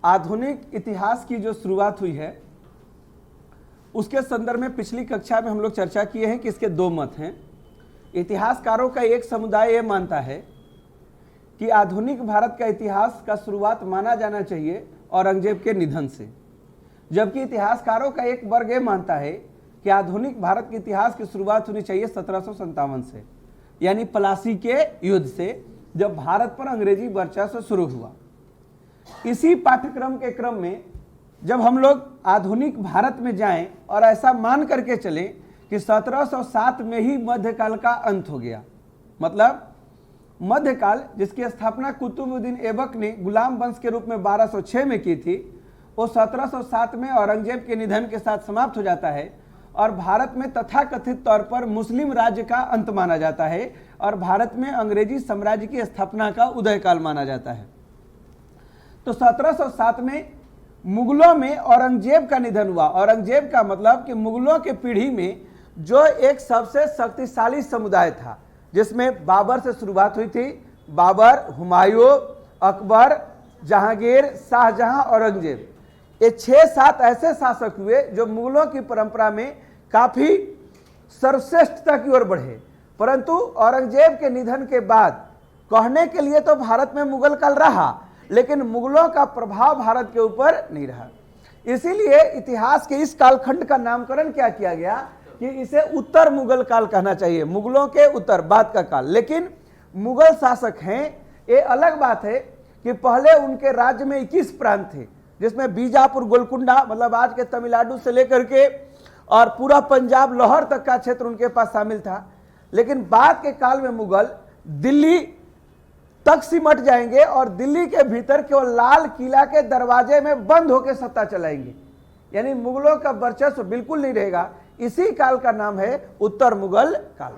आधुनिक इतिहास की जो शुरुआत हुई है उसके संदर्भ में पिछली कक्षा में हम लोग चर्चा किए हैं कि इसके दो मत हैं। इतिहासकारों का एक समुदाय ये मानता है कि आधुनिक भारत का इतिहास का शुरुआत माना जाना चाहिए औरंगजेब के निधन से, जबकि इतिहासकारों का एक वर्ग ये मानता है कि आधुनिक भारत के इतिहास की शुरुआत होनी चाहिए 1757 से, यानी प्लासी के युद्ध से, जब भारत पर अंग्रेजी वर्चस्व शुरू हुआ। इसी पाठ्यक्रम के क्रम में जब हम लोग आधुनिक भारत में जाएं और ऐसा मान करके चलें कि 1707 में ही मध्यकाल का अंत हो गया, मतलब मध्यकाल जिसकी स्थापना कुतुबुद्दीन ऐबक ने गुलाम वंश के रूप में 1206 में की थी, वो 1707 में औरंगजेब के निधन के साथ समाप्त हो जाता है और भारत में तथाकथित तौर पर मुस्लिम राज्य का अंत माना जाता है और भारत में अंग्रेजी साम्राज्य की स्थापना का उदय काल माना जाता है। तो 1707 में मुगलों में औरंगजेब का निधन हुआ। औरंगजेब का मतलब कि मुगलों के पीढ़ी में जो एक सबसे शक्तिशाली समुदाय था, जिसमें बाबर से शुरुआत हुई थी, बाबर, हुमायूं, अकबर, जहांगीर, शाहजहां, औरंगजेब, ये 6-7 ऐसे शासक हुए जो मुगलों की परंपरा में काफी सर्वश्रेष्ठता की ओर बढ़े। परंतु औरंगजेब के निधन के बाद कहने के लिए तो भारत में मुगल काल रहा, लेकिन मुगलों का प्रभाव भारत के ऊपर नहीं रहा। इसीलिए इतिहास के इस कालखंड का नामकरण क्या किया गया कि इसे उत्तर मुगल काल कहना चाहिए, मुगलों के उत्तर बाद का काल। लेकिन मुगल शासक हैं, ये अलग बात है कि पहले उनके राज्य में 21 प्रांत थे, जिसमें बीजापुर, गोलकुंडा मतलब आज के तमिलनाडु से लेकर के और पूरा पंजाब, लाहौर तक का क्षेत्र उनके पास शामिल था। लेकिन बाद के काल में मुगल दिल्ली तक सिमट जाएंगे और दिल्ली के भीतर केवल लाल किला के दरवाजे में बंद होकर सत्ता चलाएंगे, यानी मुगलों का वर्चस्व बिल्कुल नहीं रहेगा। इसी काल का नाम है उत्तर मुगल काल।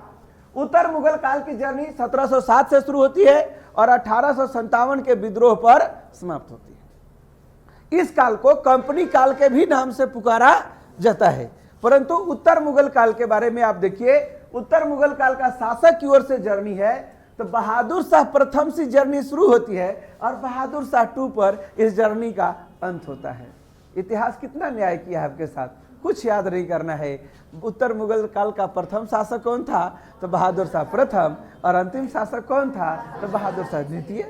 उत्तर मुगल काल की जर्नी 1707 से शुरू होती है और 1857 के विद्रोह पर समाप्त होती है। इस काल को कंपनी काल के भी नाम से पुकारा जाता है। परंतु उत्तर मुगल काल के बारे में आप देखिए, उत्तर मुगल काल का शासक की ओर से जर्नी है तो बहादुर शाह प्रथम से जर्नी शुरू होती है और बहादुर शाह 2 पर इस जर्नी का अंत होता है। इतिहास कितना न्याय किया है आपके साथ, कुछ याद नहीं करना है। उत्तर मुगल काल का प्रथम शासक कौन था, तो बहादुर शाह प्रथम, और अंतिम शासक कौन था, तो बहादुर शाह द्वितीय।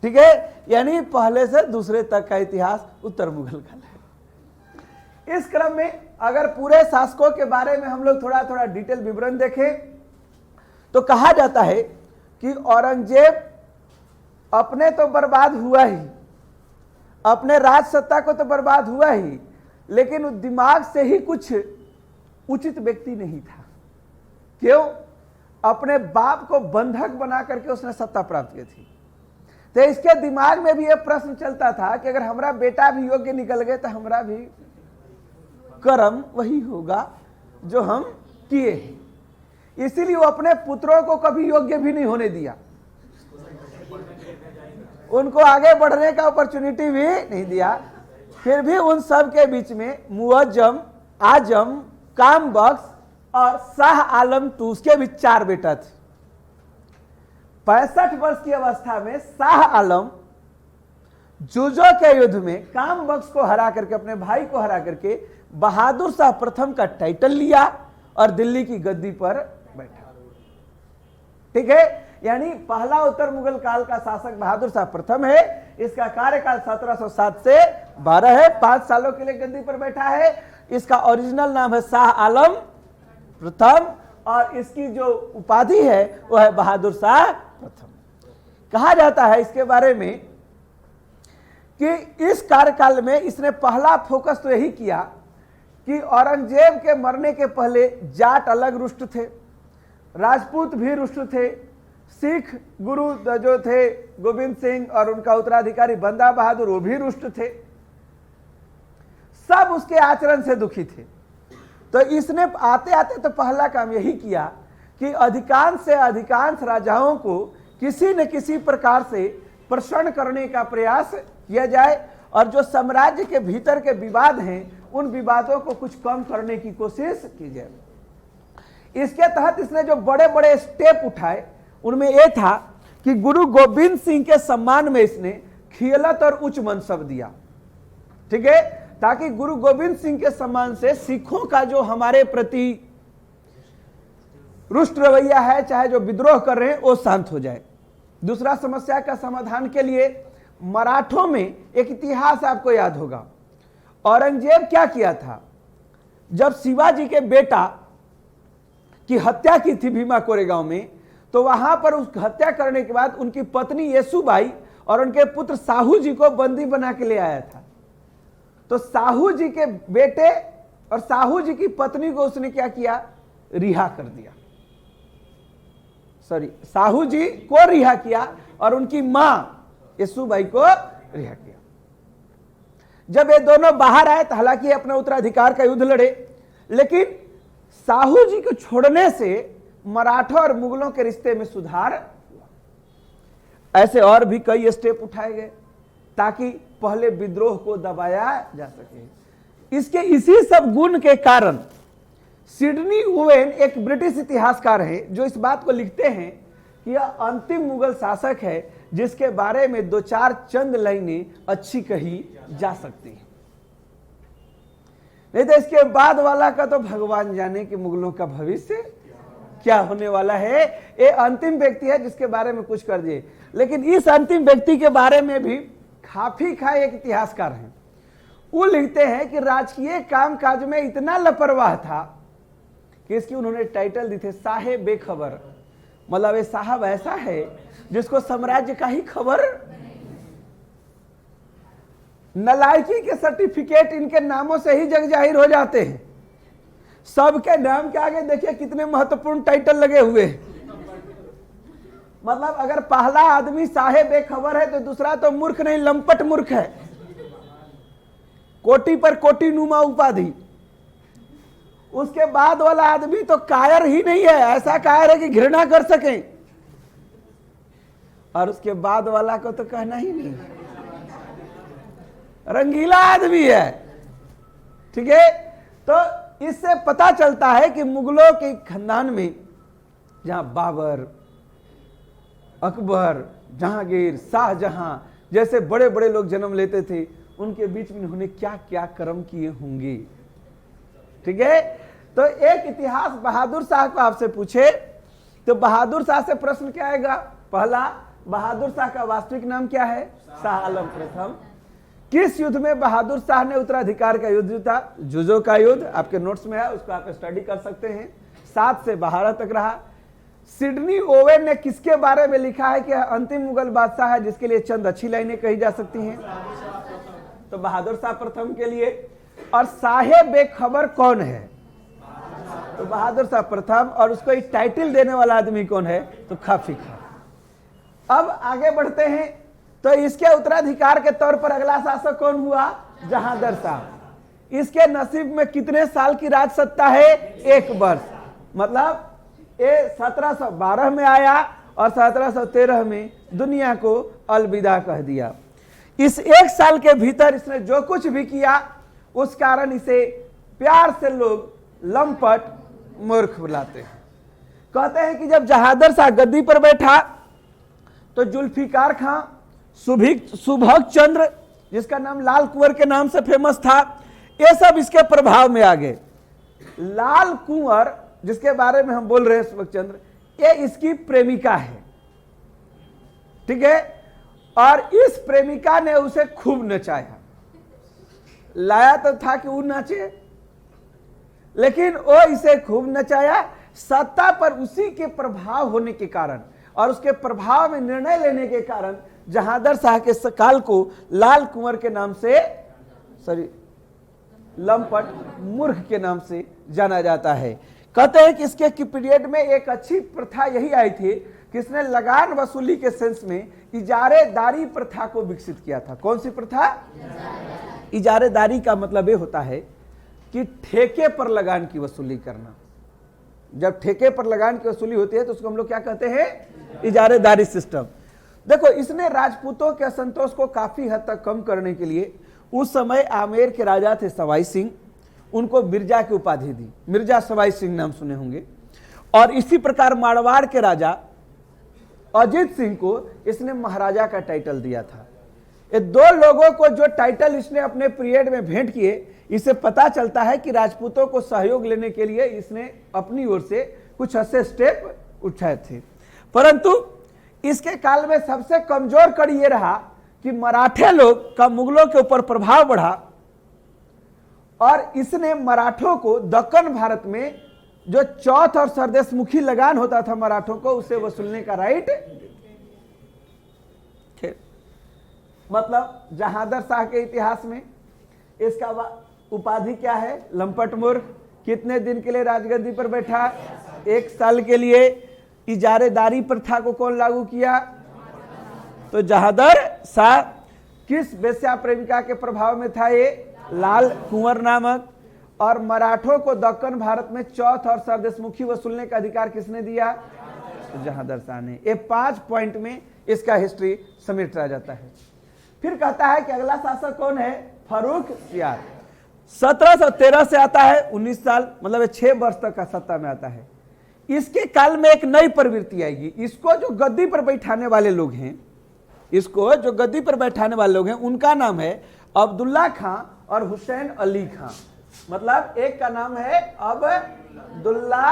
ठीक है, यानी पहले से दूसरे तक का इतिहास उत्तर मुगल काल है। इस क्रम में अगर पूरे शासकों के बारे में हम लोग थोड़ा थोड़ा डिटेल विवरण देखें तो कहा जाता है कि औरंगजेब अपने तो बर्बाद हुआ ही, अपने राज सत्ता को तो बर्बाद हुआ ही, लेकिन दिमाग से ही कुछ उचित व्यक्ति नहीं था। क्यों? अपने बाप को बंधक बना करके उसने सत्ता प्राप्त की थी। तो इसके दिमाग में भी यह प्रश्न चलता था कि अगर हमारा बेटा भी योग्य निकल गए तो हमारा भी कर्म वही होगा जो हम किए हैं। इसीलिए वो अपने पुत्रों को कभी योग्य भी नहीं होने दिया, उनको आगे बढ़ने का अपॉर्चुनिटी भी नहीं दिया। फिर भी उन सब के बीच में मुअज्जम, आजम, कामबख्श और शाह आलम II, उसके भी 4 बेटा थे। 65 वर्ष की अवस्था में शाह आलम जुजो के युद्ध में कामबख्श को हरा करके, अपने भाई को हरा करके बहादुर शाह प्रथम का टाइटल लिया और दिल्ली की गद्दी पर बैठा। ठीक है, यानी पहला उत्तर मुगल काल का शासक बहादुर शाह प्रथम है। इसका कार्यकाल 1707 से 12 है, 5 सालों के लिए गद्दी पर बैठा है। इसका ओरिजिनल नाम है शाह आलम प्रथम और इसकी जो उपाधि है वह है बहादुर शाह प्रथम। कहा जाता है इसके बारे में कि इस कार्यकाल में इसने पहला फोकस तो यही किया कि औरंगजेब के मरने के पहले जाट अलग रुष्ट थे, राजपूत भी रुष्ट थे, सिख गुरु जो थे गोविंद सिंह और उनका उत्तराधिकारी बंदा बहादुर वो भी रुष्ट थे, सब उसके आचरण से दुखी थे। तो इसने आते आते तो पहला काम यही किया कि अधिकांश से अधिकांश राजाओं को किसी न किसी प्रकार से प्रसन्न करने का प्रयास किया जाए और जो साम्राज्य के भीतर के विवाद हैं उन विवादों को कुछ कम करने की कोशिश की जाए। इसके तहत इसने जो बड़े बड़े स्टेप उठाए उनमें यह था कि गुरु गोविंद सिंह के सम्मान में इसने खियलत और उच्च मनसब दिया, ठीक है, ताकि गुरु गोविंद सिंह के सम्मान से सिखों का जो हमारे प्रति रुष्ट रवैया है, चाहे जो विद्रोह कर रहे हैं, वो शांत हो जाए। दूसरा समस्या का समाधान के लिए मराठों में एक इतिहास आपको याद होगा, औरंगजेब क्या किया था, जब शिवाजी के बेटा की हत्या की थी भीमा कोरेगांव में, तो वहां पर उस हत्या करने के बाद उनकी पत्नी येसुबाई और उनके पुत्र साहू जी को बंदी बना के ले आया था। तो साहू जी के बेटे और साहू जी की पत्नी को उसने क्या किया, रिहा कर दिया, साहू जी को रिहा किया और उनकी मां येसुबाई को रिहा किया। जब ये दोनों बाहर आए तो हालांकि अपने उत्तराधिकार का युद्ध लड़े, लेकिन साहू जी को छोड़ने से मराठों और मुगलों के रिश्ते में सुधार हुआ। ऐसे और भी कई स्टेप उठाए गए ताकि पहले विद्रोह को दबाया जा सके। इसके इसी सब गुण के कारण सिडनी ओवेन एक ब्रिटिश इतिहासकार हैं जो इस बात को लिखते हैं कि यह अंतिम मुगल शासक है जिसके बारे में दो चार चंद लाइनें अच्छी कही जा सकती है, नहीं तो इसके बाद वाला का तो भगवान जाने कि मुगलों का भविष्य क्या होने वाला है। ये अंतिम व्यक्ति है जिसके बारे में कुछ कर दिए, लेकिन इस अंतिम व्यक्ति के बारे में भी खाफी खाए एक इतिहासकार हैं, वो लिखते हैं कि राजकीय कामकाज में इतना लापरवाह था कि इसकी उन्होंने टाइटल दी थे साहेब बेखबर, मतलब ये साहब ऐसा है जिसको साम्राज्य का ही खबर। नलायकी के सर्टिफिकेट इनके नामों से ही जग जाहिर हो जाते हैं। सबके नाम के आगे देखिए कितने महत्वपूर्ण टाइटल लगे हुए हैं। मतलब अगर पहला आदमी साहेब बेखबर है तो दूसरा तो मूर्ख नहीं, लंपट मूर्ख है, कोटि पर कोटि नुमा उपाधि। उसके बाद वाला आदमी तो कायर ही नहीं है, ऐसा कायर है कि घृणा कर सके, और उसके बाद वाला को तो कहना ही नहीं, रंगीला आदमी है, ठीक है। तो इससे पता चलता है कि मुगलों के खानदान में जहां बाबर, अकबर, जहांगीर, शाहजहां जैसे बड़े बड़े लोग जन्म लेते थे, उनके बीच में उन्होंने क्या क्या कर्म किए होंगे, ठीक है। तो एक इतिहास बहादुर शाह को आपसे पूछे तो बहादुर शाह से प्रश्न क्या आएगा, पहला, बहादुर शाह का वास्तविक नाम क्या है, शाह आलम प्रथम। किस युद्ध में बहादुर शाह ने उत्तराधिकार का युद्ध जीता, जुजो का युद्ध, आपके नोट्स में है, उसको आप स्टडी कर सकते हैं। 7 से 12 तक रहा। सिडनी ओवेन ने किसके बारे में लिखा है कि अंतिम मुगल बादशाह है, जिसके लिए चंद अच्छी लाइनें कही जा सकती हैं, तो बहादुर शाह प्रथम के लिए। और साहेब बेखबर कौन है, तो बहादुर शाह प्रथम, और उसको एक टाइटल देने वाला आदमी कौन है, तो खाफी खां। अब आगे बढ़ते हैं, तो इसके उत्तराधिकार के तौर पर अगला शासक कौन हुआ, जहांगीर शाह। इसके नसीब में कितने साल की राज सत्ता है, 1 वर्ष, मतलब ये 1712 में आया और 1713 में दुनिया को अलविदा कह दिया। इस 1 साल के भीतर इसने जो कुछ भी किया उस कारण इसे प्यार से लोग लंपट मूर्ख बुलाते हैं। कहते हैं कि जब जहांगीर शाह गद्दी पर बैठा तो जुल्फिकार खां, सुभग चंद्र, जिसका नाम लाल कुंवर के नाम से फेमस था, ये सब इसके प्रभाव में आ गए। लाल कुंवर जिसके बारे में हम बोल रहे हैं सुभग चंद्र, ये इसकी प्रेमिका है, ठीक है। और इस प्रेमिका ने उसे खूब नचाया, लाया तो था कि वो नाचे, लेकिन वो इसे खूब नचाया। सत्ता पर उसी के प्रभाव होने के कारण और उसके प्रभाव में निर्णय लेने के कारण जहांगीर शाह के काल को लाल कुंवर के नाम से, लंपट मूर्ख के नाम से जाना जाता है। कहते हैं कि इसके पीरियड में एक अच्छी प्रथा यही आई थी कि इसने लगान वसूली के सेंस में इजारेदारी प्रथा को विकसित किया था। कौन सी प्रथा, इजारेदारी का मतलब ये होता है कि ठेके पर लगान की वसूली करना। जब ठेके पर लगान की वसूली होती है तो उसको हम लोग क्या कहते हैं, इजारेदारी सिस्टम। देखो, इसने राजपूतों के असंतोष को काफी हद तक कम करने के लिए उस समय आमेर के राजा थे सवाई सिंह, उनको मिर्जा की उपाधि दी, मिर्जा सवाई सिंह नाम सुने होंगे। और इसी प्रकार मारवाड़ के राजा अजीत सिंह को इसने महाराजा का टाइटल दिया था। ये दो लोगों को जो टाइटल इसने अपने पीरियड में भेंट किए, इससे पता चलता है कि राजपूतों को सहयोग लेने के लिए इसने अपनी ओर से कुछ ऐसे स्टेप उठाए थे। परंतु इसके काल में सबसे कमजोर कड़ी ये रहा कि मराठे लोग का मुगलों के ऊपर प्रभाव बढ़ा और इसने मराठों को दक्कन भारत में जो चौथ और सरदेशमुखी लगान होता था मराठों को, उसे वसूलने का राइट। मतलब जहांगीर शाह के इतिहास में इसका उपाधि क्या है? लंपट मूर्ख। कितने दिन के लिए राजगद्दी पर बैठा? 1 साल के लिए। इजारेदारी प्रथा को कौन लागू किया? तो जहांगीर शाह। किस वेश्या प्रेमिका के प्रभाव में था ये? लाल कुंवर नामक। और मराठों को दक्कन भारत में चौथ और सरदेशमुखी वसूलने का अधिकार किसने दिया? तो जहांगीर शाह ने। ये 5 पॉइंट में इसका हिस्ट्री समेटा जाता है। फिर कहता है कि अगला शासक कौन है? फर्रुखसियार। 1713 से आता है 19 साल, मतलब 6 वर्ष तक का सत्ता में आता है। इसके काल में एक नई प्रवृत्ति आएगी। इसको जो गद्दी पर बैठाने वाले लोग हैं, उनका नाम है अब्दुल्ला खां और हुसैन अली खां। मतलब एक का नाम है अब्दुल्ला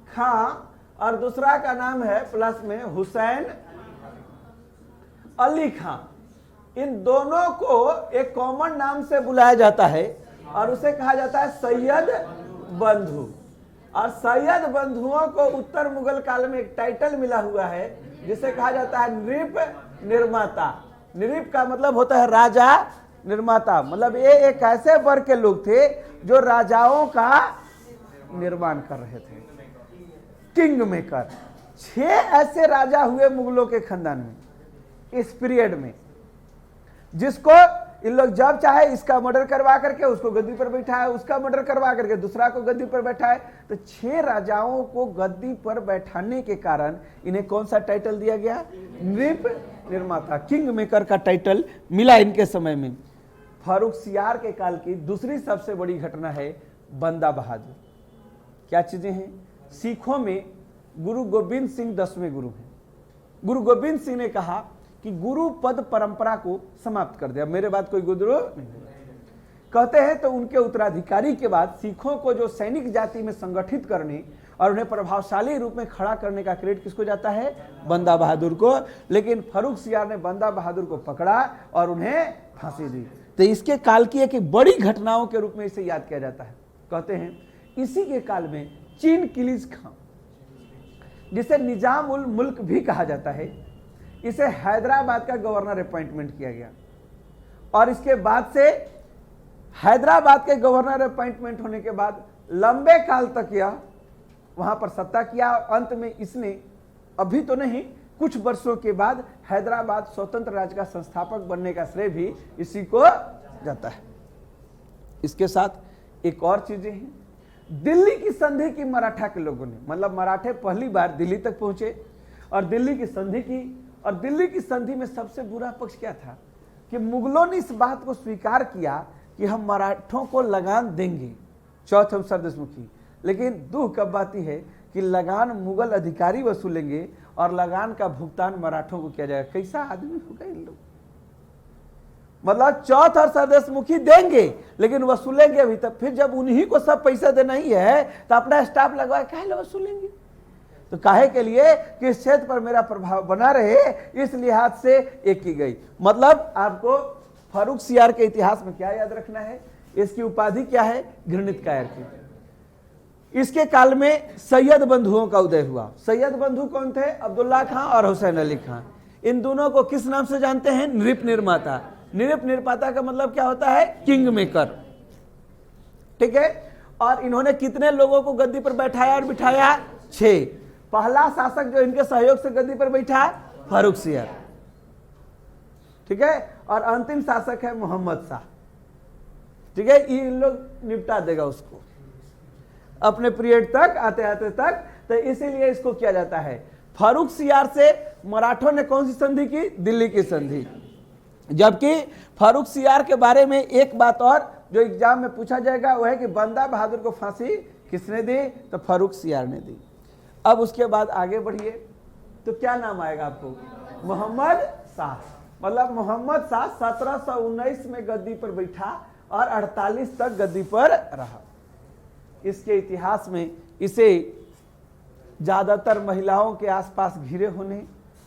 खां और दूसरा का नाम है प्लस में हुसैन अली खां। इन दोनों को एक कॉमन नाम से बुलाया जाता है और उसे कहा जाता है सैयद बंधु। और सैयद बंधुओं को उत्तर मुगल काल में एक टाइटल मिला हुआ है जिसे कहा जाता है नृप निर्माता। नृप का मतलब होता है राजा, निर्माता मतलब ये एक ऐसे वर्ग के लोग थे जो राजाओं का निर्माण कर रहे थे, किंग मेकर। 6 ऐसे राजा हुए मुगलों के खानदान में इस पीरियड में, जिसको इन लोग जब चाहे इसका मर्डर करवा करके उसको गद्दी पर बैठाए, उसका मर्डर करवा करके दूसरा को गद्दी पर बैठाए। तो 6 राजाओं को गद्दी पर बैठाने के कारण इन्हें कौन सा टाइटल दिया गया? नृप निर्माता, किंग मेकर का टाइटल मिला इनके समय में। फर्रुखसियार के काल की दूसरी सबसे बड़ी घटना है बंदा बहादुर। क्या चीजें हैं? सिखों में गुरु गोविंद सिंह 10वें गुरु हैं। गुरु गोविंद सिंह ने कहा कि गुरु पद परंपरा को समाप्त कर दिया, मेरे बाद कोई गुरु नहीं। कहते हैं तो उनके उत्तराधिकारी के बाद सिखों को जो सैनिक जाति में संगठित करने और उन्हें प्रभावशाली रूप में खड़ा करने का क्रेडिट किसको जाता है? बंदा बहादुर को। लेकिन फर्रुखसियार ने बंदा बहादुर को पकड़ा और उन्हें फांसी दी। तो इसके काल की एक बड़ी घटनाओं के रूप में इसे याद किया जाता है। कहते हैं इसी के काल में चीन किलीज खां, जिसे निजाम उल मुल्क भी कहा जाता है, इसे हैदराबाद का गवर्नर अपॉइंटमेंट किया गया। और इसके बाद से हैदराबाद के गवर्नर अपॉइंटमेंट होने के बाद लंबे काल तक यह वहां पर सत्ता किया। अंत में इसने, अभी तो नहीं, कुछ वर्षों के बाद हैदराबाद स्वतंत्र राज्य का संस्थापक बनने का श्रेय भी इसी को जाता है। इसके साथ एक और चीजें हैं। दिल्ली की संधि की मराठा के लोगों ने, मतलब मराठे पहली बार दिल्ली तक पहुंचे और दिल्ली की संधि की। और दिल्ली की संधि में सबसे बुरा पक्ष क्या था कि मुगलों ने इस बात को स्वीकार किया कि हम मराठों को लगान देंगे, चौथ और सरदेशमुखी। लेकिन दुख कब बात है कि लगान मुगल अधिकारी वसूलेंगे और लगान का भुगतान मराठों को किया जाएगा। कैसा आदमी होगा इन लोग? मतलब चौथ और सरदेशमुखी देंगे लेकिन वसूलेंगे अभी तक। फिर जब उन्हीं को सब पैसा देना ही है तो अपना स्टाफ लगवा काहे वसूलेंगे? तो काहे के लिए कि इस क्षेत्र पर मेरा प्रभाव बना रहे, इस लिहाज से एक की गई। मतलब आपको फर्रुखसियार के इतिहास में क्या याद रखना है? इसकी उपाधि क्या है? घृणित कायर की। इसके काल में सैयद बंधुओं का उदय हुआ। सैयद बंधु कौन थे? अब्दुल्ला खां और हुसैन अली खां। इन दोनों को किस नाम से जानते हैं? नृप निर्माता। नृप निर्माता का मतलब क्या होता है? King maker. ठीक है। और इन्होंने कितने लोगों को गद्दी पर बैठाया और बिठाया? 6। पहला शासक जो इनके सहयोग से गद्दी पर बैठा, फर्रुखसियार। ठीक है। और अंतिम शासक है मोहम्मद शाह। ठीक है। ये इन लोग निपटा देगा उसको अपने पीरियड तक, आते आते तक। तो इसीलिए इसको किया जाता है। फर्रुखसियार से मराठों ने कौन सी संधि की? दिल्ली की संधि। जबकि फर्रुखसियार के बारे में एक बात और जो एग्जाम में पूछा जाएगा वो है कि बंदा बहादुर को फांसी किसने दी? तो फर्रुखसियार ने दी। अब उसके बाद आगे बढ़िए तो क्या नाम आएगा आपको? मोहम्मद शाह। मतलब मोहम्मद शाह 1719 में गद्दी पर बैठा और 48 तक गद्दी पर रहा। इसके इतिहास में इसे ज्यादातर महिलाओं के आसपास घिरे होने,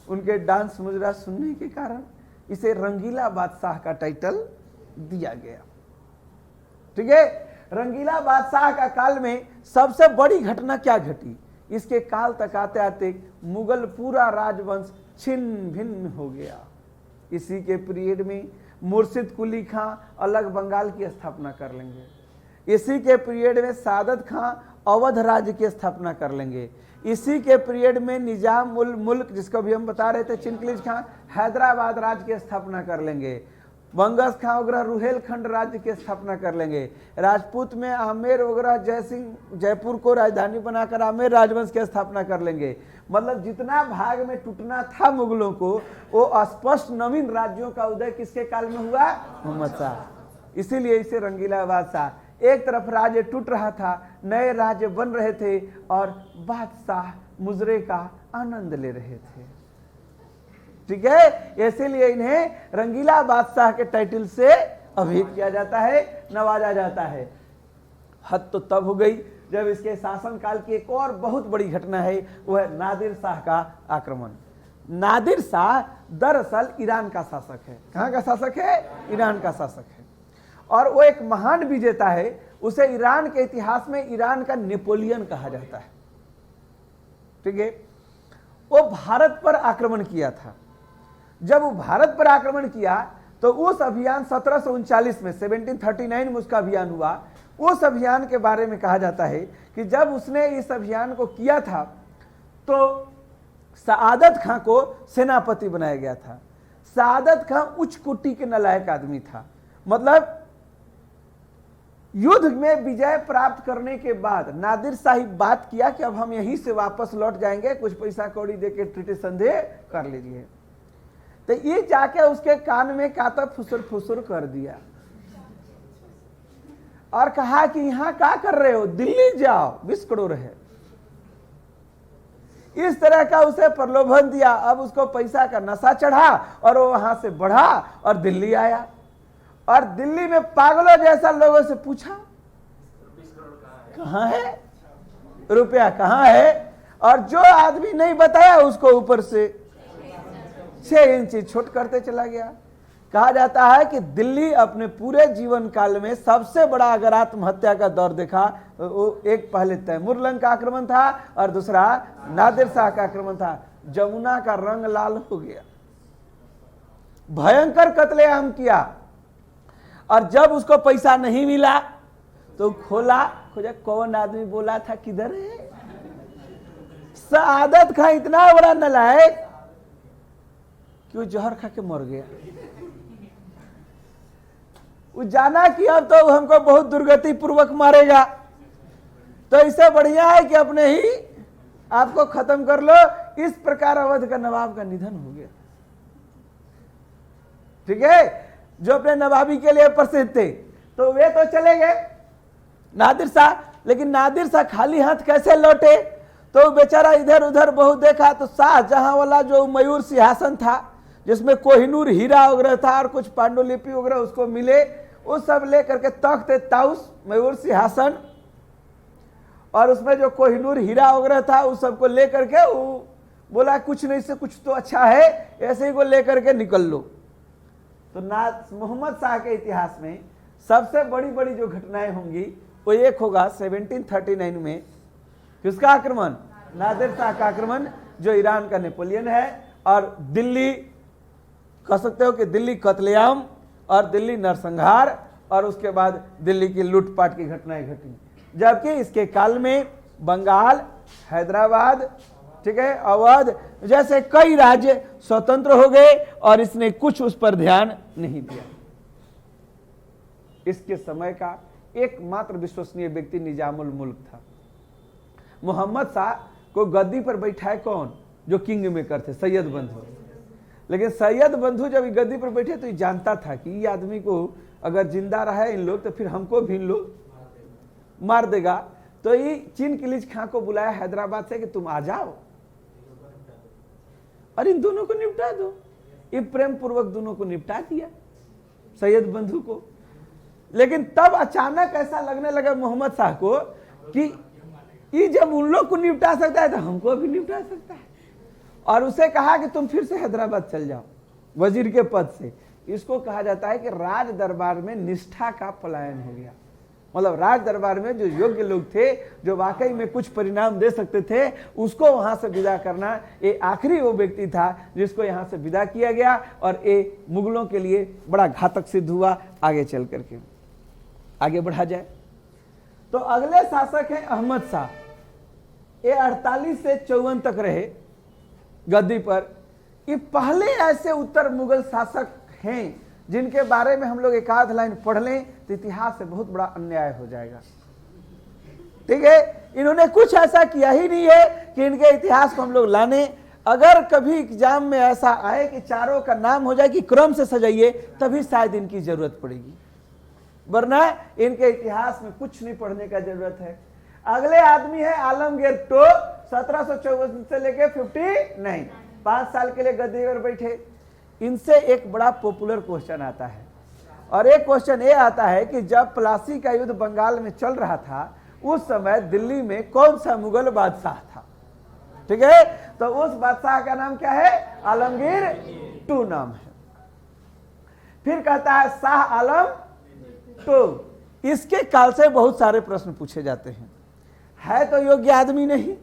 उनके डांस मुजरा सुनने के कारण इसे रंगीला बादशाह का टाइटल दिया गया। ठीक है, रंगीला बादशाह का काल में सबसे बड़ी घटना क्या घटी? इसके काल तक आते आते मुगल पूरा राजवंश छिन्न भिन्न हो गया। इसी के पीरियड में मुर्शिद कुली खां अलग बंगाल की स्थापना कर लेंगे। इसी के पीरियड में सादत खां अवध राज्य की स्थापना कर लेंगे। इसी के पीरियड में निजाम उल मुल्क, जिसको भी हम बता रहे थे, चिनकिलिज खां हैदराबाद राज्य की स्थापना कर लेंगे। बंगस खां वगैरह रुहेलखंड राज्य की स्थापना कर लेंगे। राजपूत में आमेर वगैरह जयसिंह जयपुर को राजधानी बनाकर आमेर राजवंश की स्थापना कर लेंगे। मतलब जितना भाग में टूटना था मुगलों को, वो स्पष्ट नवीन राज्यों का उदय किसके काल में हुआ? मोहम्मद शाह। इसीलिए इसे रंगीला बादशाह। एक तरफ राज्य टूट रहा था, नए राज्य बन रहे थे और बादशाह मुजरे का आनंद ले रहे थे। ठीक है, इसीलिए इन्हें रंगीला बादशाह के टाइटल से अभिहित किया जाता है, नवाजा जाता है। हद तो तब हो गई जब इसके शासनकाल की एक और बहुत बड़ी घटना है, वह है नादिर शाह का आक्रमण। नादिर शाह दरअसल ईरान का शासक है। कहाँ का शासक है? ईरान का शासक है। और वो एक महान विजेता है। उसे ईरान के इतिहास में ईरान का नेपोलियन कहा जाता है। ठीक है, वो भारत पर आक्रमण किया था। जब वो भारत पर आक्रमण किया तो उस अभियान 1739 में 1739 में उसका अभियान हुआ। उस अभियान के बारे में कहा जाता है कि जब उसने इस अभियान को किया था तो सआदत खां को सेनापति बनाया गया था। सआदत खां उच्च कोटि के नालायक आदमी था। मतलब युद्ध में विजय प्राप्त करने के बाद नादिर शाह बात किया कि अब हम यहीं से वापस लौट जाएंगे, कुछ पैसा कौड़ी देके ट्रीटी संधि कर लीजिए। तो ये जाके उसके कान में काता फुसुर फुसुर कर दिया और कहा कि यहां क्या कर रहे हो, दिल्ली जाओ, 20 करोड़ है। इस तरह का उसे प्रलोभन दिया। अब उसको पैसा का नशा चढ़ा और वो वहां से बढ़ा और दिल्ली आया। और दिल्ली में पागलों जैसा लोगों से पूछा कहां है रुपया, कहां है? और जो आदमी नहीं बताया उसको ऊपर से 6 इंच छोट करते चला गया। कहा जाता है कि दिल्ली अपने पूरे जीवन काल में सबसे बड़ा अगर आत्महत्या का दौर देखा तो वो एक पहले तैमूरलंग का आक्रमण था और दूसरा नादिर शाह का आक्रमण था। जमुना का रंग लाल हो गया, भयंकर कत्लेआम किया। और जब उसको पैसा नहीं मिला तो खोजा कौन आदमी बोला था किधर है। सआदत खां इतना बड़ा नालायक कि वो जहर खा के मर गया। वो जाना कि अब तो हमको बहुत दुर्गति पूर्वक मारेगा, तो इससे बढ़िया है कि अपने ही आपको खत्म कर लो। इस प्रकार अवध का नवाब का निधन हो गया। ठीक है, जो अपने नवाबी के लिए प्रसिद्ध थे तो वे तो चले गए नादिर शाह। लेकिन नादिर शाह खाली हाथ कैसे लौटे? तो बेचारा इधर उधर बहुत देखा तो शाहजहां वाला जो मयूर सिंहासन था जिसमें कोहिनूर हीरा वगैरह था और कुछ पांडुलिपि वगैरह उसको मिले, वो सब लेकर के तख्त ताउस मयूर सिंहासन और उसमें जो कोहिनूर हीरा वगैरह था उस सबको लेकर के वो बोला कुछ नहीं से कुछ तो अच्छा है, ऐसे ही को लेकर के निकल लो। तो मोहम्मद शाह के इतिहास में सबसे बड़ी बड़ी जो घटनाएं होंगी वो एक होगा 1739 में किसका आक्रमण? नादिर शाह का आक्रमण, जो ईरान का नेपोलियन है। और दिल्ली कह सकते हो कि दिल्ली कत्लेआम और दिल्ली नरसंहार और उसके बाद दिल्ली की लूटपाट की घटनाएं घटी। जबकि इसके काल में बंगाल, हैदराबाद, ठीक है, अवध जैसे कई राज्य स्वतंत्र हो गए और इसने कुछ उस पर ध्यान नहीं दिया। इसके समय का एकमात्र विश्वसनीय व्यक्ति निजामुल मुल्क था। मोहम्मद शाह को गद्दी पर बैठाए कौन? जो किंग मेकर थे, सैयद बंधु। लेकिन सैयद बंधु जब गद्दी पर बैठे तो ये जानता था कि ये आदमी को अगर जिंदा रहा इन लोग तो फिर हमको भी इन लोग मार देगा। तो ये चिनकिलिज खां को बुलाया हैदराबाद से कि तुम आ जाओ और इन दोनों को निपटा दो। ये प्रेम पूर्वक दोनों को निपटा दिया, सैयद बंधु को। लेकिन तब अचानक ऐसा लगने लगा मोहम्मद शाह को कि ये जब उन लोग को निपटा सकता है तो हमको भी निपटा सकता है, और उसे कहा कि तुम फिर से हैदराबाद चल जाओ वजीर के पद से। इसको कहा जाता है कि राज दरबार में निष्ठा का पलायन हो गया। मतलब राज दरबार में जो योग्य लोग थे, जो वाकई में कुछ परिणाम दे सकते थे, उसको वहां से विदा करना, ये आखिरी वो व्यक्ति था जिसको यहाँ से विदा किया गया, और ये मुगलों के लिए बड़ा घातक सिद्ध हुआ। आगे चल करके आगे बढ़ा जाए तो अगले शासक हैं अहमद शाह। ये 48 से 54 तक रहे गद्दी पर। ये पहले ऐसे उत्तर मुगल शासक हैं जिनके बारे में हम लोग एक आध लाइन पढ़ लें तो इतिहास से बहुत बड़ा अन्याय हो जाएगा। ठीक है, इन्होंने कुछ ऐसा किया ही नहीं है कि इनके इतिहास को हम लोग लाने। अगर कभी एग्जाम में ऐसा आए कि चारों का नाम हो जाए कि क्रम से सजाइए, तभी शायद इनकी जरूरत पड़ेगी, वरना इनके इतिहास में कुछ नहीं पढ़ने का जरूरत है। अगले आदमी है आलमगीर टो, 1754 से लेके 59, 5 साल के लिए गद्दी पर बैठे। इनसे एक बड़ा पॉपुलर क्वेश्चन आता है, और एक क्वेश्चन ये आता है कि जब प्लासी का युद्ध बंगाल में चल रहा था, उस समय दिल्ली में कौन सा मुगल बादशाह था? ठीक है, तो उस बादशाह का नाम क्या है? आलमगीर टू नाम है। फिर कहता है शाह आलम टू। इसके काल से बहुत सारे प्रश्न पूछे जाते हैं। है तो योग्य आदमी नहीं,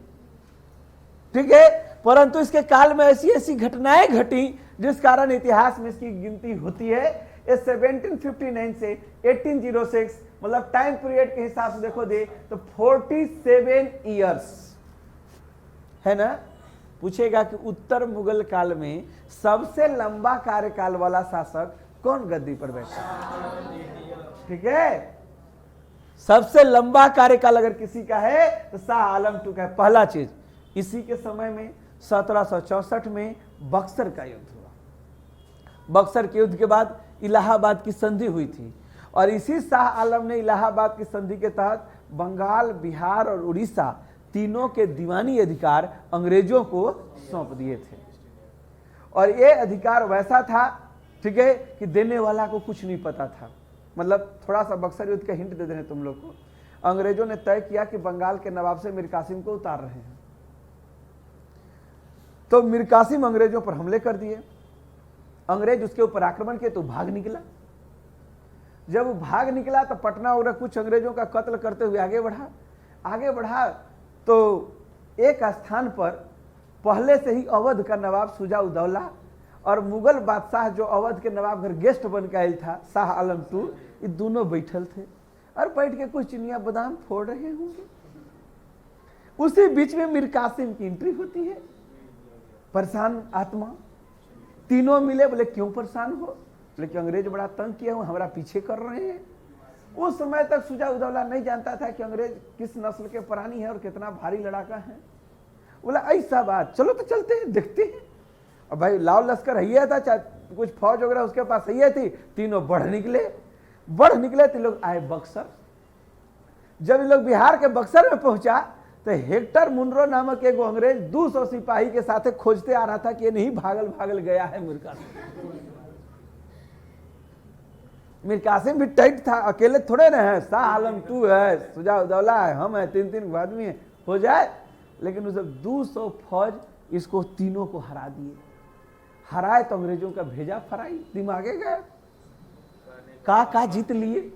ठीक है, परंतु इसके काल में ऐसी ऐसी घटनाएं घटी जिस कारण इतिहास में इसकी गिनती होती है। ये 1759 से 1806, मतलब टाइम पीरियड के हिसाब से देखो दे तो 47 ईयर्स है ना। पूछेगा कि उत्तर मुगल काल में सबसे लंबा कार्यकाल वाला शासक कौन गद्दी पर बैठा? ठीक है, सबसे लंबा कार्यकाल अगर किसी का है तो शाह आलम टू का है। पहला चीज, इसी के समय में 1764 में बक्सर का युद्ध हुआ। बक्सर के युद्ध के बाद इलाहाबाद की संधि हुई थी, और इसी शाह आलम ने इलाहाबाद की संधि के तहत बंगाल, बिहार और उड़ीसा तीनों के दीवानी अधिकार अंग्रेजों को सौंप दिए थे। और ये अधिकार वैसा था, ठीक है, कि देने वाला को कुछ नहीं पता था। मतलब थोड़ा सा बक्सर युद्ध का हिंट दे दें तुम लोग को। अंग्रेजों ने तय किया कि बंगाल के नवाब से मीर कासिम को उतार रहे हैं, तो मीर कासिम अंग्रेजों पर हमले कर दिए। अंग्रेज उसके ऊपर आक्रमण किए तो भाग निकला। जब वो भाग निकला तो पटना और कुछ अंग्रेजों का कत्ल करते हुए आगे बढ़ा तो एक स्थान पर पहले से ही अवध का नवाब शुजा-उद-दौला और मुगल बादशाह जो अवध के नवाब घर गेस्ट बन के आयल था शाह आलम टू, ये दोनों बैठल थे और बैठ के कुछ चिनिया बादाम फोड़ रहे होंगे। उसी बीच में मीर कासिम की एंट्री होती है। परेशान आत्मा, तीनों मिले, बोले क्यों परेशान हो? बोले कि अंग्रेज बड़ा तंग किया हूं, हमारा पीछे कर रहे हैं। उस समय तक शुजा-उद-दौला नहीं जानता था कि अंग्रेज किस नस्ल के प्राणी है और कितना भारी लड़ाका है। बोला ऐसा बात, चलो तो चलते हैं, देखते हैं। और भाई लाल लश्कर है था, चाहे कुछ फौज वगैरह उसके पास है थी। तीनों बढ़ निकले तो लोग आए बक्सर। जब ये लोग बिहार के बक्सर में पहुंचा तो हेक्टर मुनरो नामक एक अंग्रेज 200 सिपाही के साथ खोजते आ रहा था कि ये नहीं भागल गया है मीर कासिम। मीर कासिम भी टाइट था, अकेले थोड़े ना है, शाह आलम टू है, शुजा-उद-दौला है, हम है, 3 आदमी है, हो जाए। लेकिन उस 200 फौज इसको तीनों को हरा दिए। हराए तो अंग्रेजों का भेजा फराई, दिमागे गया। का जीत लिए।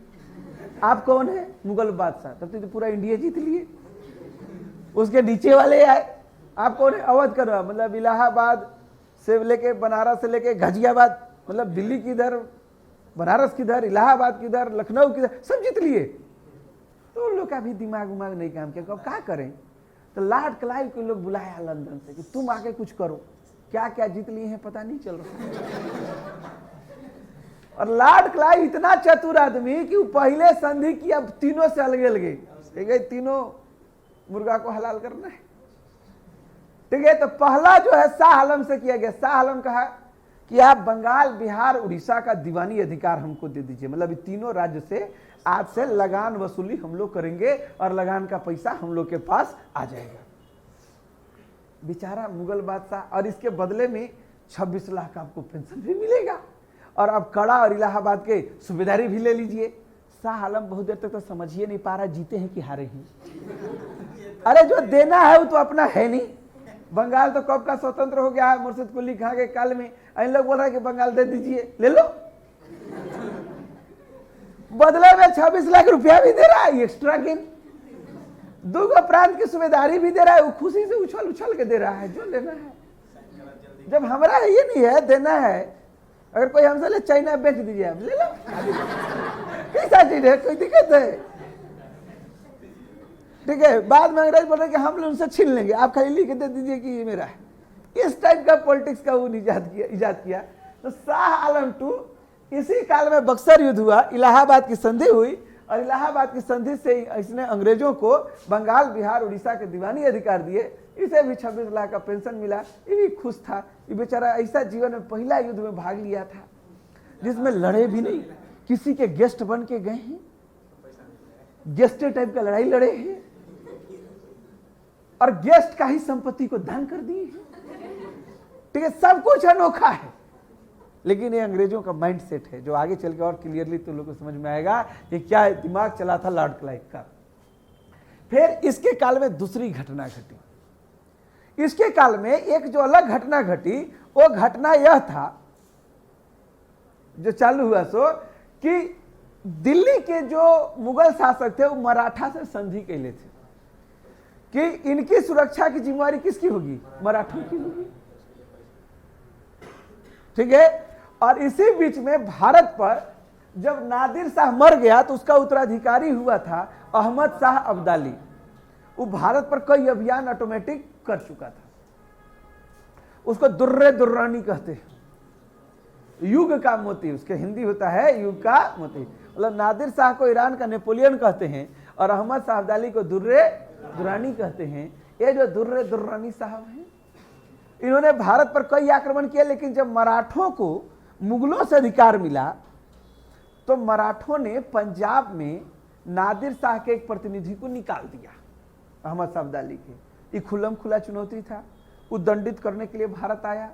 आप कौन है? मुगल बादशाह। तब तो पूरा इंडिया जीत लिए। उसके नीचे वाले आए, आप कौन है? अवध का, मतलब इलाहाबाद से लेके बनारस से लेके गाजियाबाद, मतलब दिल्ली किधर, बनारस किधर, इलाहाबाद किधर, लखनऊ किधर, सब जीत लिए। तो उन लोग का भी दिमाग नहीं काम किया, अब क्या करें। तो लॉर्ड क्लाइव को लोग बुलाया लंदन से कि तुम आके कुछ करो। क्या क्या जीत लिए हैं पता नहीं चल रहा। और लॉर्ड क्लाइव इतना चतुर आदमी कि वो पहले संधि की, अब तीनों से अलगे, ठीक है, तीनों मुर्गा को हलाल करना है, ठीक है। तो पहला जो है शाह आलम से किया गया। शाह आलम कहा कि आप बंगाल, बिहार, उड़ीसा का दीवानी अधिकार हमको दे दीजिए। मतलब ये तीनों राज्य से आज से लगान वसूली हम लोग करेंगे और लगान का पैसा हम लोग के पास आ जाएगा। बेचारा मुगल बादशाह, और इसके बदले में 26 लाख आपको पेंशन भी मिलेगा और अब कड़ा और इलाहाबाद के सूबेदारी भी ले लीजिए। शाह आलम बहुत देर तक तो समझ ही नहीं पा रहा जीते हैं कि हारे हैं। अरे जो देना है वो तो अपना है नहीं। बंगाल तो कब का स्वतंत्र हो गया है, मुर्शिद कुली खां के काल में। इन लोग बोल रहे हैं कि बंगाल दे दीजिए, ले लो। बदले में 26 लाख रुपया भी दे रहा है एक्स्ट्रा गेन, 2 प्रांत की सूबेदारी भी दे रहा है। वो खुशी से उछल उछल के दे रहा है जो लेना है। जब हमारा ये नहीं है देना है, अगर कोई हमसे ले चाइना बेच दीजिए, आप ले लो, कैसा चीज है, कोई दिक्कत है? ठीक है, बाद में अंग्रेज बोल रहे कि हम लोग उनसे छीन लेंगे, आप खाली लिख के दे दीजिए कि ये मेरा है। इस टाइप का पॉलिटिक्स का वो इजाद किया। तो शाह आलम II इसी काल में बक्सर युद्ध हुआ, इलाहाबाद की संधि हुई और इलाहाबाद की संधि से इसने अंग्रेजों को बंगाल, बिहार, उड़ीसा के दीवानी अधिकार दिए। इसे भी 26 लाख का पेंशन मिला। ये भी खुश था। ये बेचारा ऐसा जीवन में पहला युद्ध में भाग लिया था जिसमें लड़े भी नहीं, किसी के गेस्ट बन के गए हैं, गेस्ट टाइप का लड़ाई लड़े हैं और गेस्ट का ही संपत्ति को दान कर दिए हैं। ठीक है, सब कुछ अनोखा है। लेकिन ये अंग्रेजों का माइंड सेट है जो आगे चल के और क्लियरली तो लोगों को समझ में आएगा कि क्या दिमाग चला था लॉर्ड क्लाइव का। फिर इसके काल में दूसरी घटना घटी। इसके काल में एक जो अलग घटना घटी, वो घटना यह था जो चालू हुआ सो कि दिल्ली के जो मुगल शासक थे वो मराठा से संधि कैले थे कि इनकी सुरक्षा की जिम्मेवारी किसकी होगी, मराठों की होगी। ठीक है, और इसी बीच में भारत पर जब नादिर शाह मर गया तो उसका उत्तराधिकारी हुआ था अहमद शाह अब्दाली। वो भारत पर कई अभियान ऑटोमेटिक कर चुका था। उसको दुर्रे दुर्रानी कहते हैं, युग का मोती, उसके हिंदी होता है युग का मोती। मतलब नादिर शाह को ईरान का नेपोलियन कहते हैं और अहमद शाह अब्दाली को दुर्रे दुर्रानी कहते हैं। ये जो दुर्रे दुर्रानी साहब हैं, इन्होंने भारत पर कई आक्रमण किए, लेकिन जब मराठों को मुगलों से अधिकार मिला तो मराठों ने पंजाब में नादिर शाह के एक प्रतिनिधि को निकाल दिया, अहमद शाह अब्दाली के। ये खुल्लम खुला चुनौती था। उद्दंडित करने के लिए भारत आया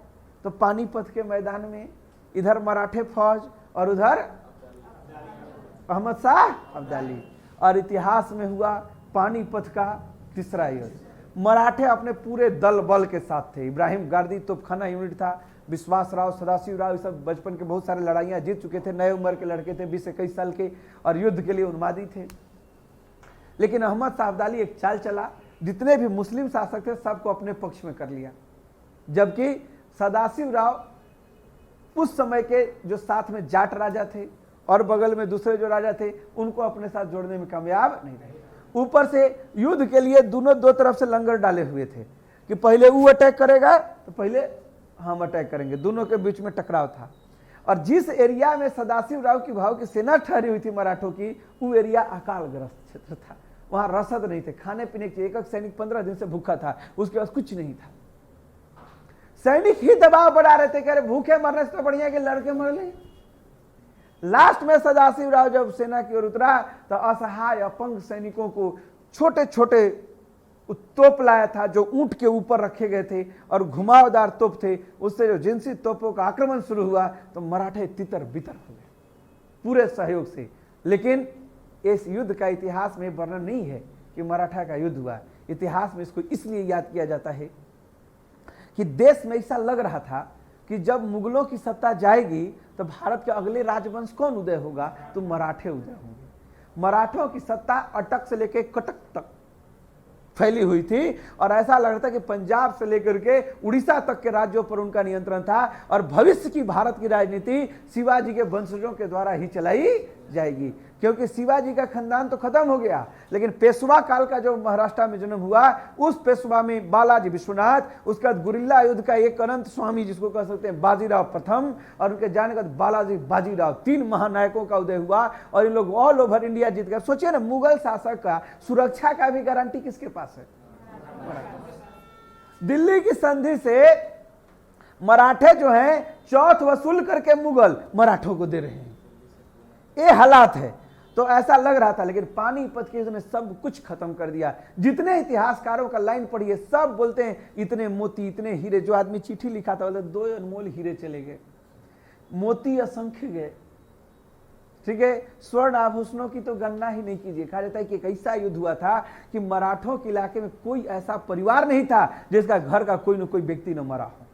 तो पानीपत के मैदान में इधर मराठे फौज और उधर अहमद शाह अब्दाली, और इतिहास में हुआ पानीपत का तीसरा युद्ध। मराठे अपने पूरे दल बल के साथ थे। इब्राहिम गार्दी तोपखाना यूनिट था, विश्वास राव, सदाशिव राव, ये सब बचपन के बहुत सारे लड़ाइयाँ जीत चुके थे, नए उम्र के लड़के थे, 20-21 साल के, और युद्ध के लिए उन्मादी थे। लेकिन अहमद शाह अब्दाली एक चाल चला, जितने भी मुस्लिम शासक थे सबको अपने पक्ष में कर लिया, जबकि सदाशिव राव उस समय के जो साथ में जाट राजा थे और बगल में दूसरे जो राजा थे उनको अपने साथ जोड़ने में कामयाब नहीं रहे। ऊपर से युद्ध के लिए दोनों दो तरफ से लंगर डाले हुए थे कि पहले वो अटैक करेगा तो पहले हम अटैक करेंगे। दोनों के बीच में टकराव था। और जिस एरिया में सदाशिव राव की भाव की सेना ठहरी हुई थी मराठों की, वो एरिया अकालग्रस्त क्षेत्र था। वहां रसद नहीं थे, खाने पीने के। एक सैनिक 15 दिन से भूखा था, उसके पास कुछ नहीं था। सैनिक ही दबाव बढ़ा रहे थे, कह रहे भूखे मरने से तो बढ़िया कि लड़के मर ले। लास्ट में सदाशिव राव जब सेना की ओर उतरा तो असहाय अपंग सैनिकों को छोटे छोटे तोप लाया था जो ऊंट के ऊपर रखे गए थे और घुमावदार तोप थे। उससे जो जिनसी तोपों का आक्रमण शुरू हुआ तो मराठे तितर बितर हो गए पूरे सहयोग से। लेकिन इस युद्ध का इतिहास में वर्णन नहीं है कि मराठा का युद्ध हुआ। इतिहास में इसको इसलिए याद किया जाता है कि देश में ऐसा लग रहा था कि जब मुगलों की सत्ता जाएगी तो भारत के अगले राजवंश कौन उदय होगा, तो मराठे उदय होंगे। मराठों की सत्ता अटक से लेकर कटक तक फैली हुई थी और ऐसा लग रहा था कि पंजाब से लेकर के उड़ीसा तक के राज्यों पर उनका नियंत्रण था और भविष्य की भारत की राजनीति शिवाजी के वंशजों के द्वारा ही चलाई जाएगी। क्योंकि शिवाजी का खानदान तो खत्म हो गया, लेकिन पेशवा काल का जो महाराष्ट्र में जन्म हुआ उस पेशवा में बालाजी विश्वनाथ, उसके बाद गुरिल्ला युद्ध का एक अनंत स्वामी जिसको कह सकते हैं बाजीराव प्रथम, और उनके जाने के बाद बालाजी बाजीराव, 3 महानायकों का उदय हुआ और इन लोग ऑल ओवर इंडिया जीत गए। सोचिए ना, मुगल शासक का सुरक्षा का भी गारंटी किसके पास है? दिल्ली की संधि से मराठे जो हैं चौथ वसूल करके मुगल मराठों को दे रहे हैं। ये हालात है। तो ऐसा लग रहा था, लेकिन पानीपत के युद्ध ने सब कुछ खत्म कर दिया। जितने इतिहासकारों का लाइन पढ़िए सब बोलते हैं इतने मोती, इतने हीरे। जो आदमी चिट्ठी लिखा था बोलते 2 अनमोल हीरे चले गए, मोती असंख्य गए, ठीक है। स्वर्ण आभूषणों की तो गणना ही नहीं कीजिए। कहा जाता है कि एक ऐसा युद्ध हुआ था कि मराठों के इलाके में कोई ऐसा परिवार नहीं था जिसका घर का कोई न कोई व्यक्ति न मरा हो,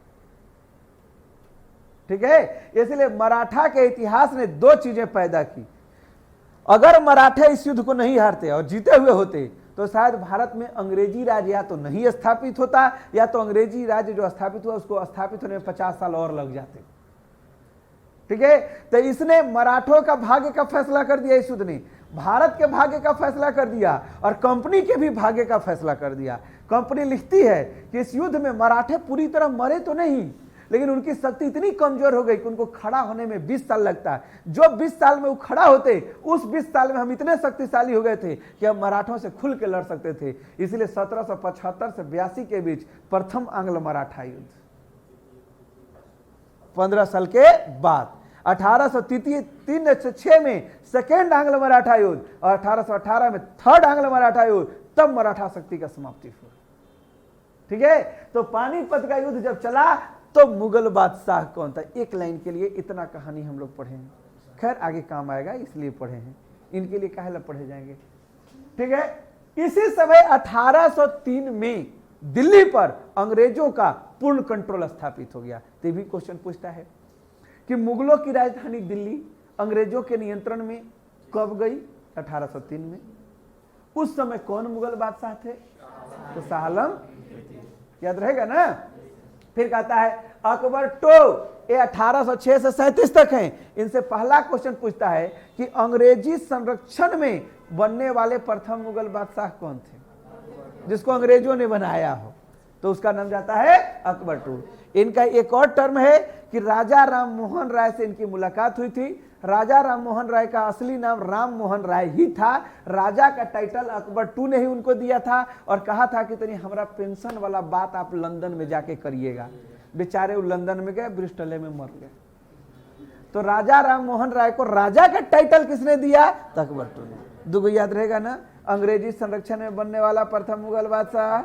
ठीक है। इसलिए मराठा के इतिहास ने 2 चीजें पैदा की। अगर मराठे इस युद्ध को नहीं हारते और जीते हुए होते तो शायद भारत में अंग्रेजी राज या तो नहीं स्थापित होता, या तो अंग्रेजी राज्य जो स्थापित हुआ उसको स्थापित होने में 50 साल और लग जाते, ठीक है। तो इसने मराठों का भाग्य का फैसला कर दिया, इस युद्ध ने भारत के भाग्य का फैसला कर दिया और कंपनी के भी भाग्य का फैसला कर दिया। कंपनी लिखती है कि इस युद्ध में मराठे पूरी तरह मरे तो नहीं, लेकिन उनकी शक्ति इतनी कमजोर हो गई कि उनको खड़ा होने में 20 साल लगता है। जो 20 साल में वो खड़ा होते, उस 20 साल में हम इतने शक्तिशाली हो गए थे कि हम मराठों से खुल के लड़ सकते थे। इसलिए 1775 से 82 के बीच प्रथम आंग्ल मराठा युद्ध, 15 साल के बाद 1803 में सेकेंड आंग्ल मराठा युद्ध और 1818 में थर्ड आंग्ल मराठा युद्ध, तब मराठा शक्ति का समाप्ति हुआ, ठीक है। तो पानीपत का युद्ध जब चला तो मुगल बादशाह कौन था, एक लाइन के लिए इतना कहानी हम लोग पढ़े हैं। खैर आगे काम आएगा इसलिए पढ़े हैं, इनके लिए काहे ला पढ़े जाएंगे, ठीक है। इसी समय 1803 में दिल्ली पर अंग्रेजों का पूर्ण कंट्रोल स्थापित हो गया। तो भी क्वेश्चन पूछता है कि मुगलों की राजधानी दिल्ली अंग्रेजों के नियंत्रण में कब गई, 1803 में। उस समय कौन मुगल बादशाह थे, तो शाह आलम, याद रहेगा ना। फिर कहता है अकबर टू, ये 1806 से 37 तक हैं। इनसे पहला क्वेश्चन पूछता है कि अंग्रेजी संरक्षण में बनने वाले प्रथम मुगल बादशाह कौन थे, जिसको अंग्रेजों ने बनाया हो, तो उसका नाम जाता है अकबर टू। इनका एक और टर्म है कि राजा राम मोहन राय से इनकी मुलाकात हुई थी। राजा राम मोहन राय का असली नाम राम मोहन राय ही था। राजा का टाइटल अकबर टू ने ही उनको दिया था और कहा था कि तनी हमारा पेंशन वाला बात आप लंदन में जाके करिएगा। बेचारे वो लंदन में गए, ब्रिस्टल में मर गए। तो राजा राम मोहन राय को राजा का टाइटल किसने दिया, तो अकबर टू ने। दुगो याद रहेगा ना, अंग्रेजी संरक्षण में बनने वाला प्रथम मुगल बादशाह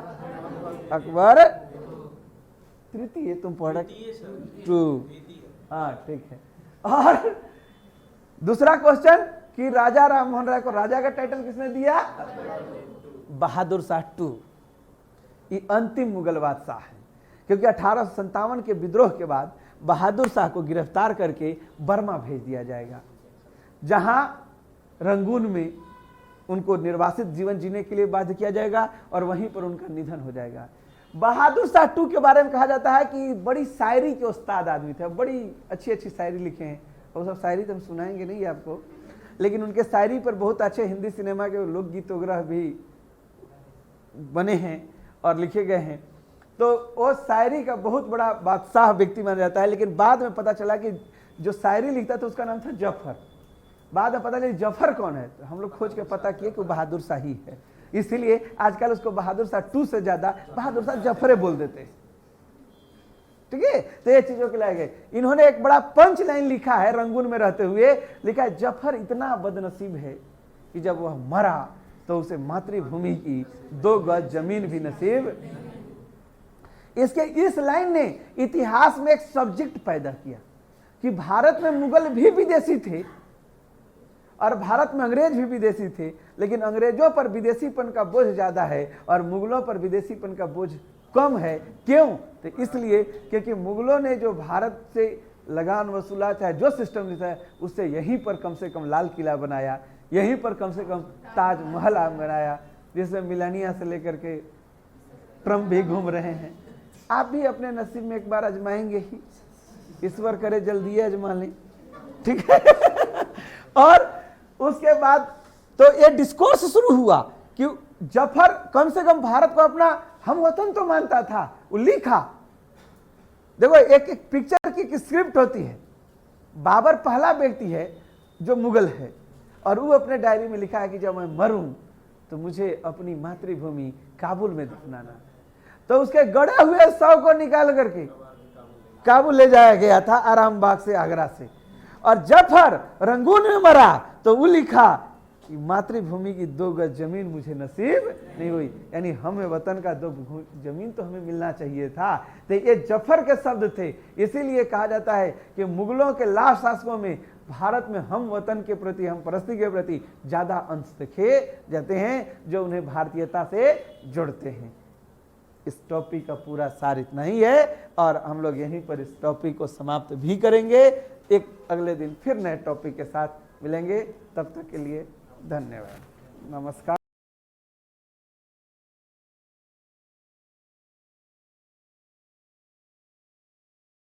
अकबर तृतीय, तुम पढ़ टू, हाँ ठीक है। और दूसरा क्वेश्चन कि राजा राम मोहन राय को राजा का टाइटल किसने दिया, बहादुर शाह टू। ये अंतिम मुगल बादशाह है, क्योंकि 1857 के विद्रोह के बाद बहादुर शाह को गिरफ्तार करके बर्मा भेज दिया जाएगा, जहां रंगून में उनको निर्वासित जीवन जीने के लिए बाध्य किया जाएगा और वहीं पर उनका निधन हो जाएगा। बहादुर शाह टू के बारे में कहा जाता है कि बड़ी शायरी के उस्ताद आदमी थे, बड़ी अच्छी अच्छी शायरी लिखे हैं। वो सब शायरी तो हम सुनाएंगे नहीं आपको, लेकिन उनके शायरी पर बहुत अच्छे हिंदी सिनेमा के लोकगीत वगैरह भी बने हैं और लिखे गए हैं। तो वो शायरी का बहुत बड़ा बादशाह व्यक्ति माना जाता है। लेकिन बाद में पता चला कि जो शायरी लिखता था उसका नाम था जफर। बाद में पता चला जफर कौन है, तो हम लोग खोज के पता किए कि बहादुर शाह ही है। इसीलिए आजकल उसको बहादुर शाह टू से ज्यादा बहादुर शाह जफरे बोल देते हैं, ठीक है। तो ये चीजों के लाए गए। इन्होंने एक बड़ा पंच लाइन लिखा है रंगून में रहते हुए, लिखा है जफर इतना बदनसीब है कि जब वह मरा तो उसे मातृभूमि की 2 गज जमीन भी नसीब। इसके इस लाइन ने इतिहास में एक सब्जेक्ट पैदा किया कि भारत में मुगल भी विदेशी थे और भारत में अंग्रेज भी विदेशी थे, लेकिन अंग्रेजों पर विदेशीपन का बोझ ज्यादा है और मुगलों पर विदेशीपन का बोझ कम है। क्यों, तो इसलिए क्योंकि मुगलों ने जो भारत से लगान वसूला, चाहे जो सिस्टम दिया है, उससे यहीं पर कम से कम लाल किला बनाया, यहीं पर कम से कम ताजमहल बनाया, जिसमें मिलानिया से लेकर के ट्रम्प भी घूम रहे हैं। आप भी अपने नसीब में एक बार आजमाएंगे ही, ईश्वर करे जल्दी आजमा लें, ठीक है। और उसके बाद तो ये डिस्कोर्स शुरू हुआ कि जफर कम से कम भारत को अपना हम वतन तो मानता था। वो लिखा, देखो एक एक पिक्चर की स्क्रिप्ट होती है। बाबर पहला व्यक्ति है जो मुगल है और वो अपने डायरी में लिखा है कि जब मैं मरूं तो मुझे अपनी मातृभूमि काबुल में दफनाना। तो उसके गड़े हुए शव को निकाल करके काबुल ले जाया गया था, आराम बाग से, आगरा से। और जफर रंगून में मरा तो वो लिखा कि मातृभूमि की 2 गज जमीन मुझे नसीब नहीं हुई, यानी हमें वतन का 2 जमीन तो हमें मिलना चाहिए था। तो ये जफर के शब्द थे। इसीलिए कहा जाता है कि मुगलों के लास्ट शासकों में भारत में हम वतन के प्रति, हम परस्ती के प्रति ज्यादा अंश देखे जाते हैं जो उन्हें भारतीयता से जोड़ते हैं। इस टॉपिक का पूरा सार इतना ही है और हम लोग यहीं पर इस टॉपिक को समाप्त भी करेंगे। एक अगले दिन फिर नए टॉपिक के साथ मिलेंगे, तब तक के लिए धन्यवाद, नमस्कार।